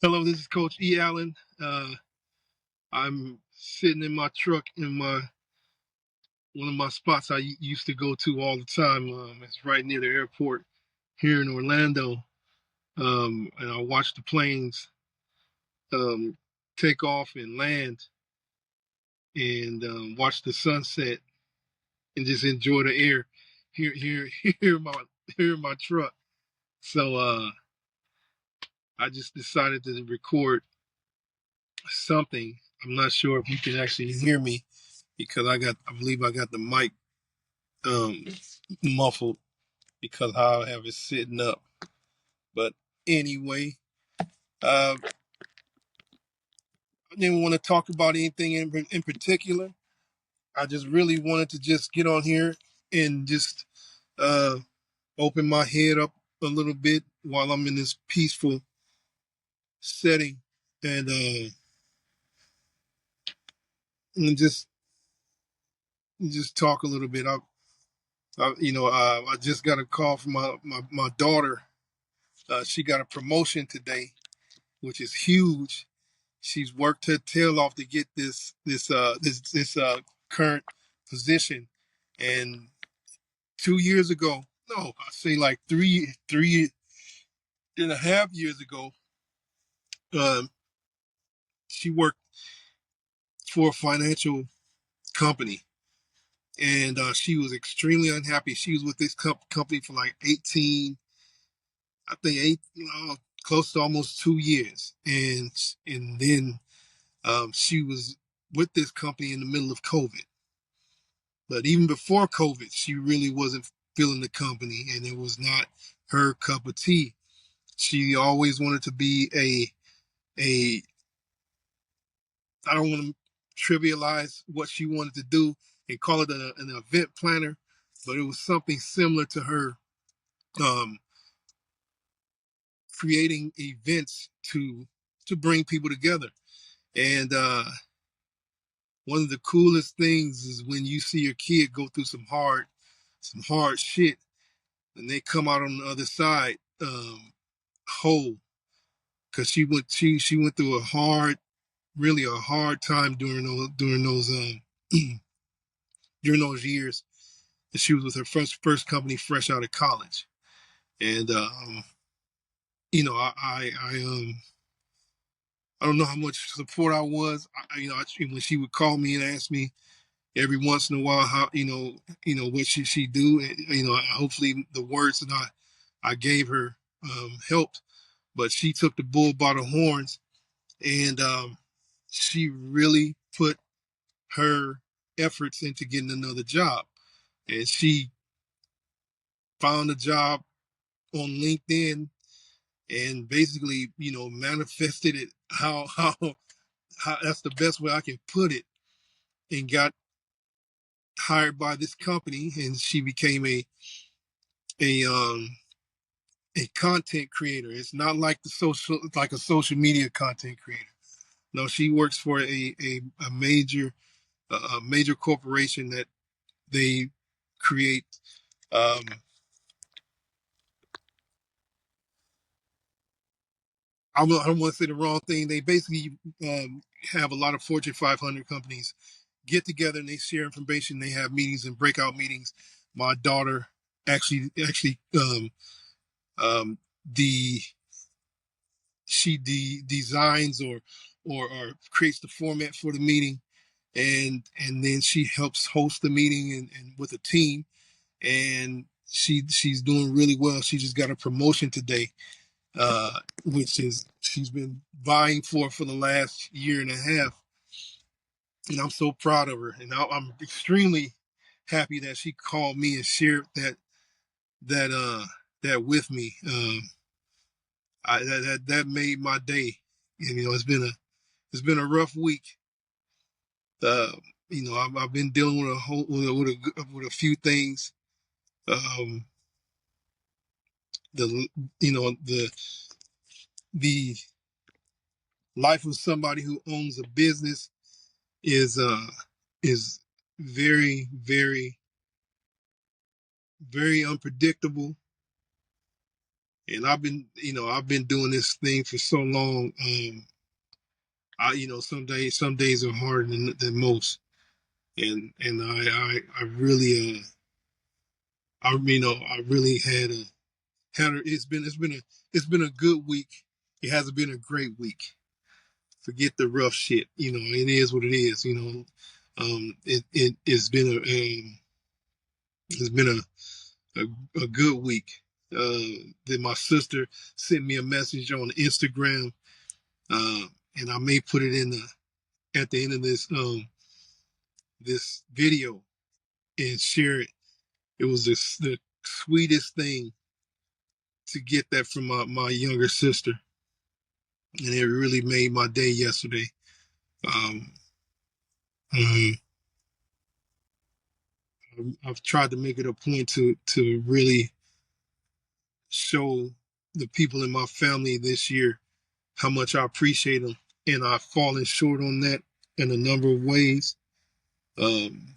Hello, this is Coach E. Allen. I'm sitting in my truck in my one of my spots I used to go to all the time. It's right near the airport here in Orlando, and I watch the planes um, take off and land, and watch the sunset, and just enjoy the air here here in my truck. So I just decided to record something. I'm not sure if you can actually hear me because I believe I got the mic um, muffled because how I have it sitting up. But anyway, I didn't want to talk about anything in particular. I just really wanted to just get on here and just uh, open my head up a little bit while I'm in this peaceful setting and just talk a little bit. I just got a call from my daughter. She got a promotion today, which is huge. She's worked her tail off to get this current position, and 2 years ago, no, I say like three and a half years ago, um, she worked for a financial company, and she was extremely unhappy. She was with this company for like 18, I think close to almost 2 years, and then she was with this company in the middle of COVID. But even before COVID, she really wasn't feeling the company, and it was not her cup of tea. She always wanted to be a. I don't want to trivialize what she wanted to do and call it an event planner, but it was something similar to her um, creating events to bring people together. And one of the coolest things is when you see your kid go through some hard shit, and they come out on the other side whole. Because she went through really a hard time during those years that she was with her first company fresh out of college. And I don't know how much support I was. When she would call me and ask me every once in a while how what she do, and, hopefully the words that I gave her helped. But she took the bull by the horns, and she really put her efforts into getting another job. And she found a job on LinkedIn and basically, manifested it how that's the best way I can put it, and got hired by this company, and she became a um a content creator. It's not like a social media content creator. No, she works for a major corporation that they create um I don't want to say the wrong thing. They basically have a lot of Fortune 500 companies get together and they share information. They have meetings and breakout meetings. My daughter actually um, the designs or creates the format for the meeting, and then she helps host the meeting and with a team, and she's doing really well. She just got a promotion today, which is she's been vying for the last year and a half, and I'm so proud of her. And I'm extremely happy that she called me and shared that uh that with me. That made my day. And it's been a rough week. Uh, I've been dealing with with a few things. Um, the the life of somebody who owns a business is is very very very unpredictable, And I've been doing this thing for so long. Some days are harder than most. And I really, I really it's been a good week. It hasn't been a great week. Forget the rough shit. It is what it is. It's been a good week. Then my sister sent me a message on Instagram, uh, and I may put it at the end of this video and share it. It was the sweetest thing to get that from my younger sister, and it really made my day yesterday. Um, um, I've tried to make it a point to really show the people in my family this year how much I appreciate them, and I've fallen short on that in a number of ways. Um,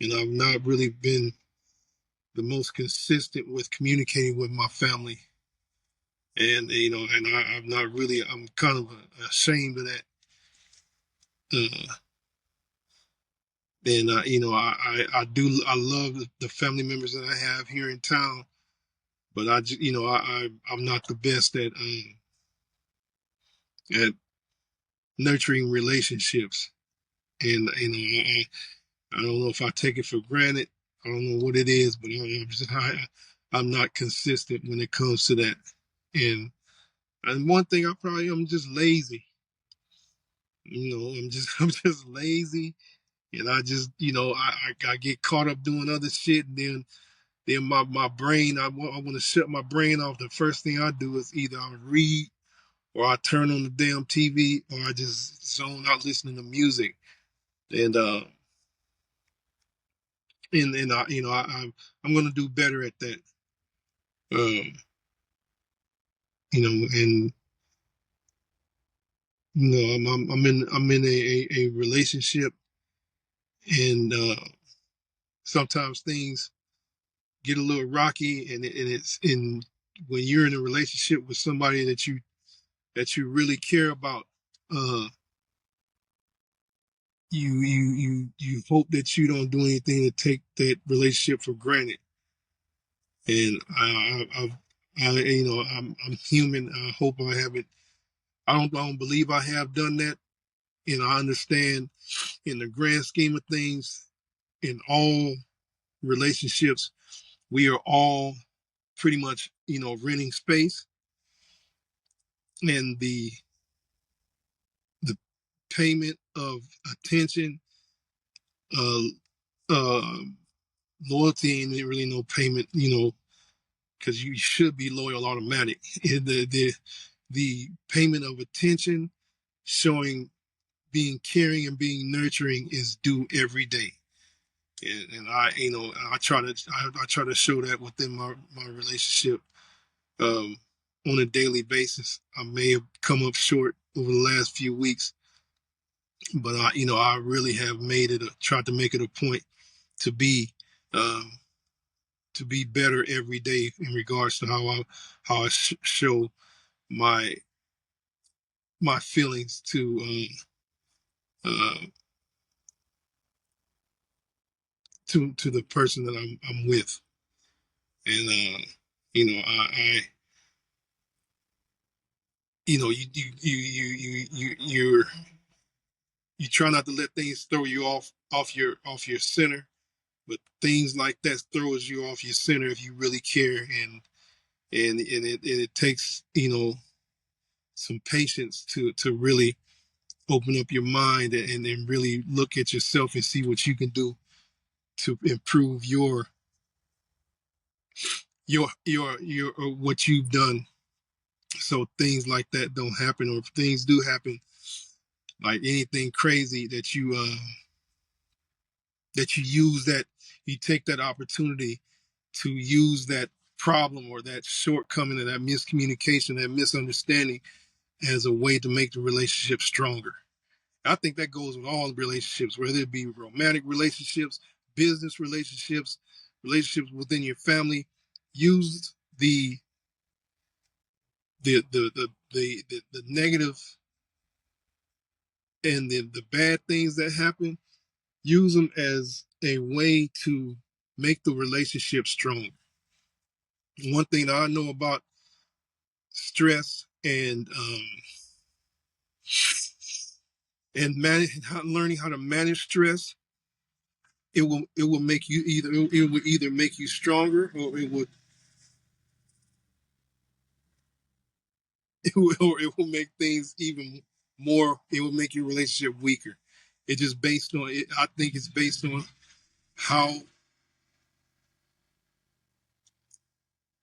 and I've not really been the most consistent with communicating with my family, and I'm not really. I'm kind of ashamed of that. Uh, and I love the family members that I have here in town, but I'm not the best at nurturing relationships, and I don't know if I take it for granted. I don't know what it is, but I'm not consistent when it comes to that. And one thing I'm just lazy. I'm just lazy, and I just I get caught up doing other shit, and then my brain I want to shut my brain off. The first thing I do is either I read or I turn on the damn TV or I just zone out listening to music. And I'm gonna do better at that. Um, and I'm in a relationship, and sometimes things get a little rocky, and it's in when you're in a relationship with somebody that you really care about. Uh, you hope that you don't do anything to take that relationship for granted. And I'm human. I hope I haven't. I don't believe I have done that. And I understand in the grand scheme of things, in all relationships, we are all pretty much, renting space, and the payment of attention, uh, uh, loyalty ain't really no payment, because you should be loyal automatic. The payment of attention, showing being caring and being nurturing is due every day. And I try to show that within my relationship, um, on a daily basis. I may have come up short over the last few weeks, but I really have tried to make it a point to be, um, to be better every day in regards to how I show my my feelings uh, to the person that I'm with. And I you try not to let things throw you off your center, but things like that throws you off your center if you really care. And it takes some patience to really open up your mind and really look at yourself and see what you can do to improve your what you've done, so things like that don't happen. Or if things do happen, like anything crazy, that you use that you take that opportunity to use that problem or that shortcoming or that miscommunication, that misunderstanding, as a way to make the relationship stronger. I think that goes with all relationships, whether it be romantic relationships, business relationships, relationships within your family. use the negative and the bad things that happen, use them as a way to make the relationship strong. One thing that I know about stress and learning how to manage stress, it will make you it will either make you stronger, or it will make things even more. It will make your relationship weaker. It just based on it. I think it's based on how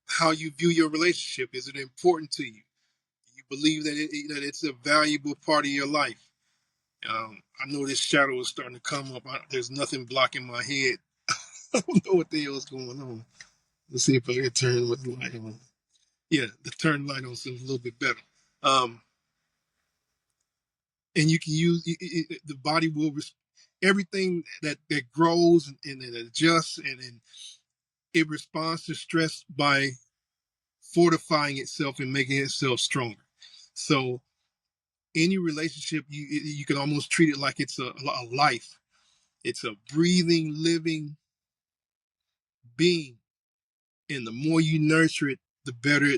how you view your relationship. Is it important to you? You believe that it's a valuable part of your life. I know this shadow is starting to come up. There's nothing blocking my head. I don't know what the hell is going on. Let's see if I can turn with the light on. Yeah, the turn light on seems a little bit better. Um, and you can use the body will everything that grows and it adjusts and it responds to stress by fortifying itself and making itself stronger. So any relationship, you can almost treat it like it's a life. It's a breathing, living being, and the more you nurture it, the better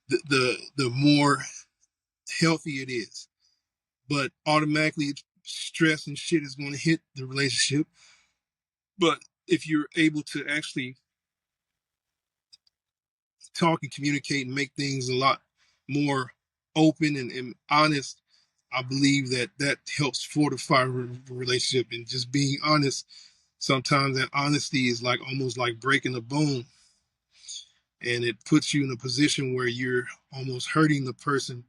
the more healthy it is. But automatically, stress and shit is going to hit the relationship. But if you're able to actually talk and communicate and make things a lot more open and honest, I believe that helps fortify a relationship. And just being honest, sometimes that honesty is like almost like breaking a bone, and it puts you in a position where you're almost hurting the person.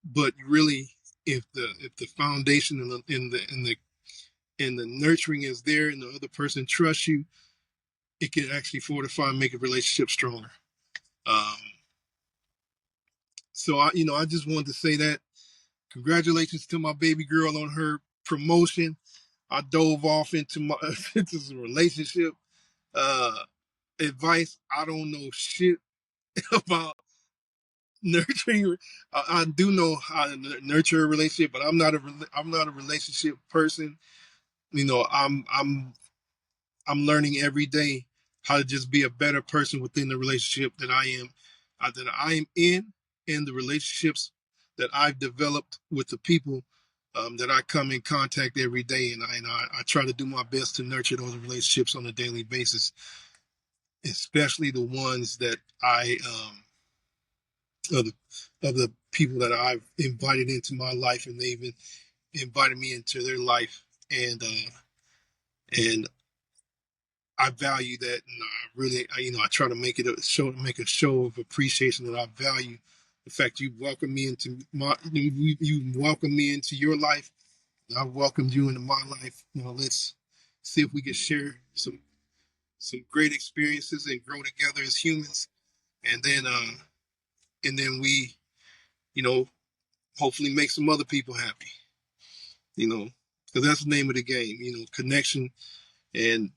But really, if the foundation and the nurturing is there, and the other person trusts you, it can actually fortify and make a relationship stronger. Um, so I just wanted to say that congratulations to my baby girl on her promotion. I dove off into into some relationship uh, advice. I don't know shit about nurturing. I do know how to nurture a relationship, but I'm not a relationship person. I'm learning every day how to just be a better person within the relationship that I am in, and the relationships that I've developed with the people that I come in contact every day, and I try to do my best to nurture those relationships on a daily basis, especially the ones that I of the people that I've invited into my life, and they've invited me into their life, and I value that, and I really, I try to make a show of appreciation that I value the fact you welcome me into you welcome me into your life, and I welcomed you into my life. Let's see if we can share some great experiences and grow together as humans, and then we, you know, hopefully make some other people happy. Because that's the name of the game. Connection and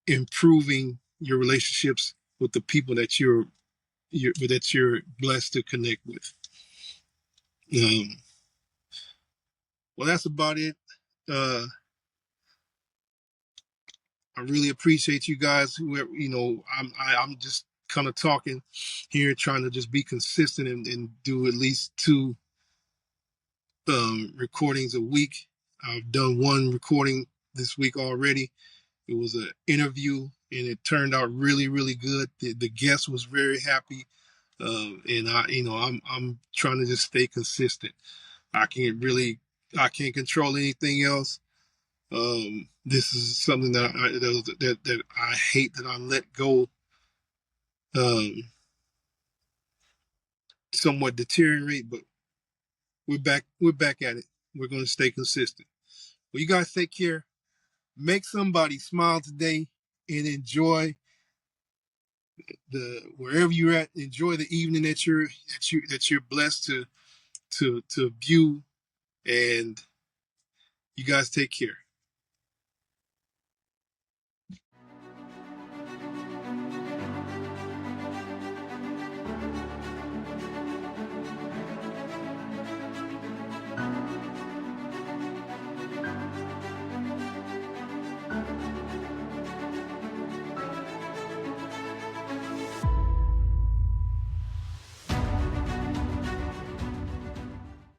improving your relationships with the people that you're blessed to connect with. Um, well, that's about it. Uh, I really appreciate you guys. Whoever, I'm just kind of talking here, trying to just be consistent and do at least two recordings a week. I've done one recording this week already. It was an interview, and it turned out really, really good. The guest was very happy, and I'm trying to just stay consistent. I can't control anything else. This is something that I hate that I let go, um, somewhat deteriorate, but we're back at it. We're going to stay consistent. Well, you guys take care. Make somebody smile today, and enjoy the wherever you're at. Enjoy the evening that you're blessed to view, and you guys take care.